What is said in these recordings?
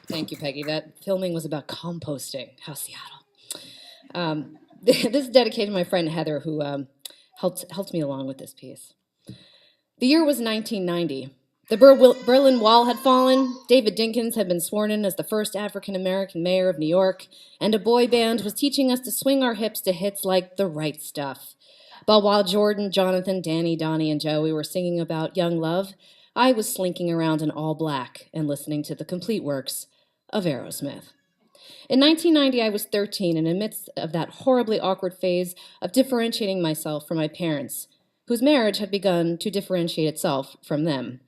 Thank you, Peggy. That filming was about composting. How Seattle. This is dedicated to my friend Heather, who helped me along with this piece. The year was 1990. The Berlin Wall had fallen, David Dinkins had been sworn in as the first African American mayor of New York, and a boy band was teaching us to swing our hips to hits like The Right Stuff. But while Jordan, Jonathan, Danny, Donnie, and Joey were singing about young love, I was slinking around in all black and listening to the complete works of Aerosmith. In 1990, I was 13, and in the midst of that horribly awkward phase of differentiating myself from my parents, whose marriage had begun to differentiate itself from them.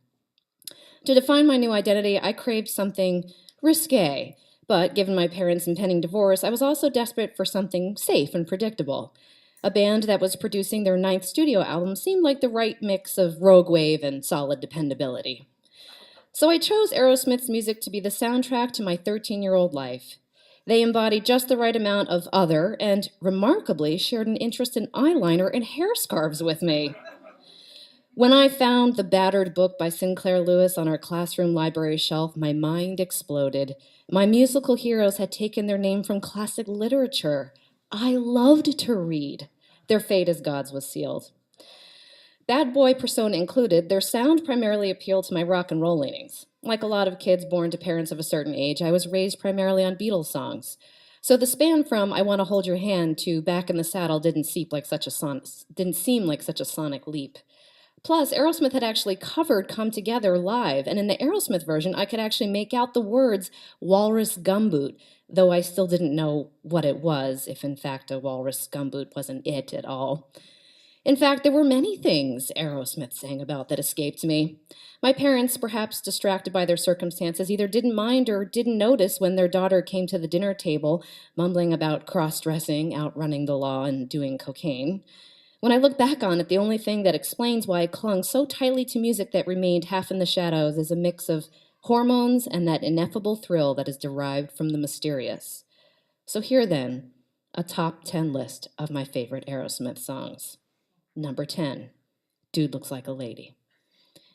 To define my new identity, I craved something risque, but given my parents' impending divorce, I was also desperate for something safe and predictable. A band that was producing their ninth studio album seemed like the right mix of rogue wave and solid dependability. So I chose Aerosmith's music to be the soundtrack to my 13-year-old life. They embodied just the right amount of other and, remarkably, shared an interest in eyeliner and hair scarves with me. When I found the battered book by Sinclair Lewis on our classroom library shelf, my mind exploded. My musical heroes had taken their name from classic literature. I loved to read. Their fate as gods was sealed. Bad boy persona included, their sound primarily appealed to my rock and roll leanings. Like a lot of kids born to parents of a certain age, I was raised primarily on Beatles songs. So the span from I Want to Hold Your Hand to Back in the Saddle didn't seem like such a sonic leap. Plus, Aerosmith had actually covered Come Together live, and in the Aerosmith version, I could actually make out the words walrus gumboot, though I still didn't know what it was, if in fact a walrus gumboot wasn't it at all. In fact, there were many things Aerosmith sang about that escaped me. My parents, perhaps distracted by their circumstances, either didn't mind or didn't notice when their daughter came to the dinner table, mumbling about cross-dressing, outrunning the law, and doing cocaine. When I look back on it, the only thing that explains why I clung so tightly to music that remained half in the shadows is a mix of hormones and that ineffable thrill that is derived from the mysterious. So here then, a top 10 list of my favorite Aerosmith songs. Number 10, Dude Looks Like a Lady.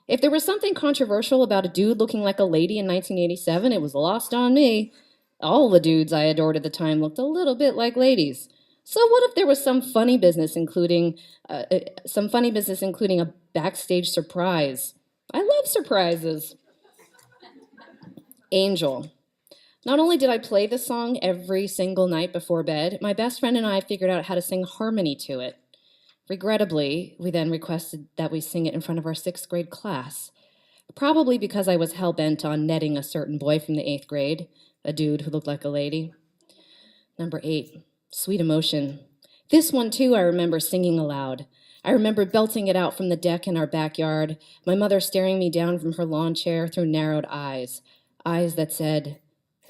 If there was something controversial about a dude looking like a lady in 1987, it was lost on me. All the dudes I adored at the time looked a little bit like ladies. So what if there was some funny business including a backstage surprise? I love surprises. Angel. Not only did I play this song every single night before bed, my best friend and I figured out how to sing harmony to it. Regrettably, we then requested that we sing it in front of our 6th grade class, probably because I was hell-bent on netting a certain boy from the 8th grade, a dude who looked like a lady. Number 8, Sweet Emotion. This one, too, I remember singing aloud. I remember belting it out from the deck in our backyard, my mother staring me down from her lawn chair through narrowed eyes that said,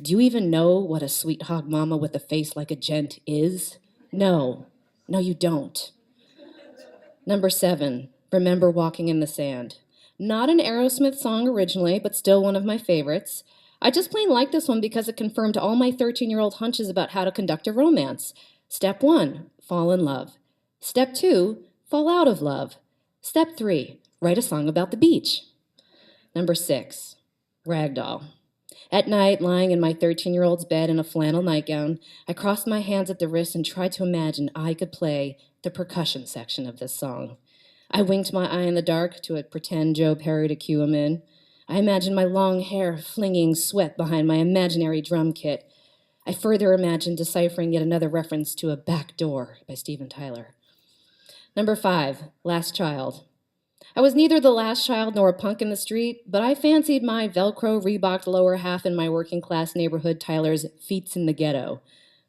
"Do you even know what a sweet hog mama with a face like a gent is? No, you don't." Number 7, Remember Walking in the Sand. Not an Aerosmith song originally, but still one of my favorites. I just plain like this one because it confirmed all my 13-year-old hunches about how to conduct a romance. Step 1, fall in love. Step 2, fall out of love. Step 3, write a song about the beach. Number 6, Ragdoll. At night, lying in my 13-year-old's bed in a flannel nightgown, I crossed my hands at the wrist and tried to imagine I could play the percussion section of this song. I winked my eye in the dark to a pretend Joe Perry to cue him in. I imagined my long hair flinging sweat behind my imaginary drum kit. I further imagined deciphering yet another reference to A Back Door by Steven Tyler. Number 5, Last Child. I was neither the last child nor a punk in the street, but I fancied my Velcro Reeboked lower half in my working-class neighborhood Tyler's Feets in the Ghetto.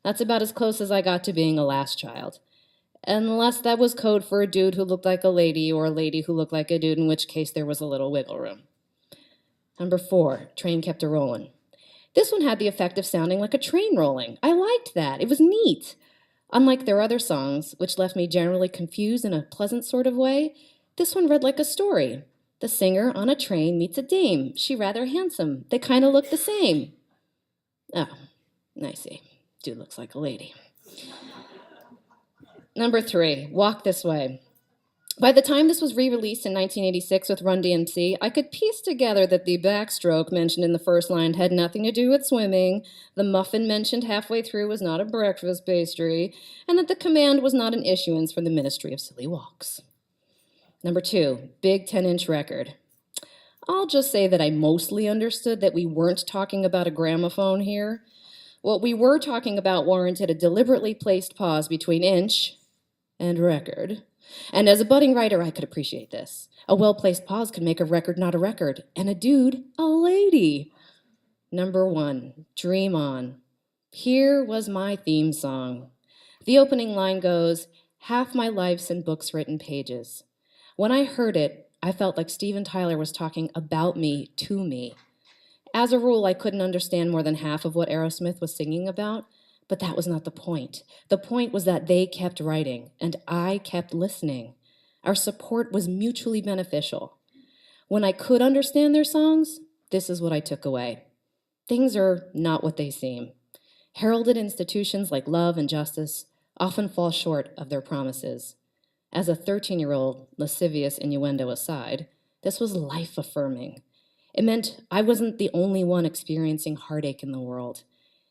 That's about as close as I got to being a last child. Unless that was code for a dude who looked like a lady or a lady who looked like a dude, in which case there was a little wiggle room. Number 4, Train Kept a Rollin'. This one had the effect of sounding like a train rolling. I liked that. It was neat. Unlike their other songs, which left me generally confused in a pleasant sort of way, this one read like a story. The singer on a train meets a dame. She rather handsome. They kind of look the same. Oh, I see. Dude looks like a lady. Number 3, Walk This Way. By the time this was re-released in 1986 with Run DMC, I could piece together that the backstroke mentioned in the first line had nothing to do with swimming, the muffin mentioned halfway through was not a breakfast pastry, and that the command was not an issuance from the Ministry of Silly Walks. Number 2, big 10-inch record. I'll just say that I mostly understood that we weren't talking about a gramophone here. What we were talking about warranted a deliberately placed pause between inch and record. And as a budding writer, I could appreciate this. A well-placed pause could make a record not a record, and a dude a lady. Number 1, Dream On. Here was my theme song. The opening line goes, "Half my life's in books written pages." When I heard it, I felt like Steven Tyler was talking about me to me. As a rule, I couldn't understand more than half of what Aerosmith was singing about, but that was not the point. The point was that they kept writing, and I kept listening. Our support was mutually beneficial. When I could understand their songs, this is what I took away. Things are not what they seem. Heralded institutions like love and justice often fall short of their promises. As a 13-year-old, lascivious innuendo aside, this was life-affirming. It meant I wasn't the only one experiencing heartache in the world.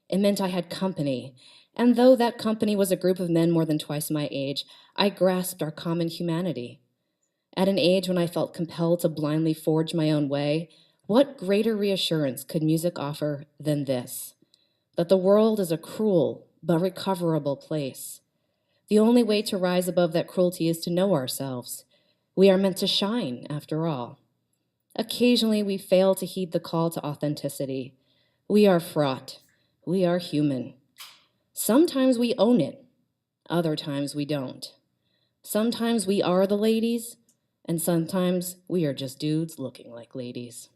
It meant I had company, and though that company was a group of men more than twice my age, I grasped our common humanity. At an age when I felt compelled to blindly forge my own way, what greater reassurance could music offer than this? That the world is a cruel but recoverable place. The only way to rise above that cruelty is to know ourselves. We are meant to shine, after all. Occasionally, we fail to heed the call to authenticity. We are fraught. We are human. Sometimes we own it. Other times we don't. Sometimes we are the ladies, and sometimes we are just dudes looking like ladies.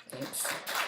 Thanks.